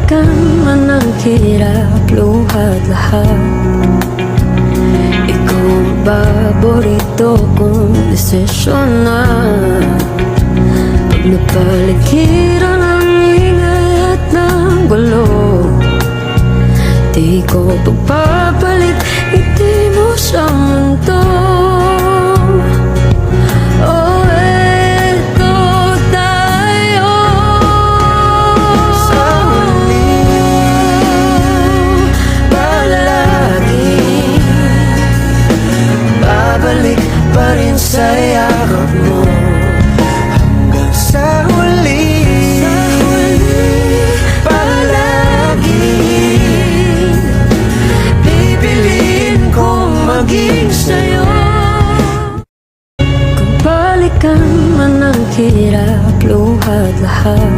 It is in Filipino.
balikan man ang hirap, luhat lahat. Ikaw ang paborito kong desisyon na. Pag napaligiran ang ingay at ng gulo, di ko pagpapalit, hindi mo sa mundo. Oh, eto tayo sa huli, palagi babalik pa rin sa yakap mo. Hanggang sa huli, palagi pipiliin kong maging sa'yo. Kung balikan man ang hirap, luhat lahat.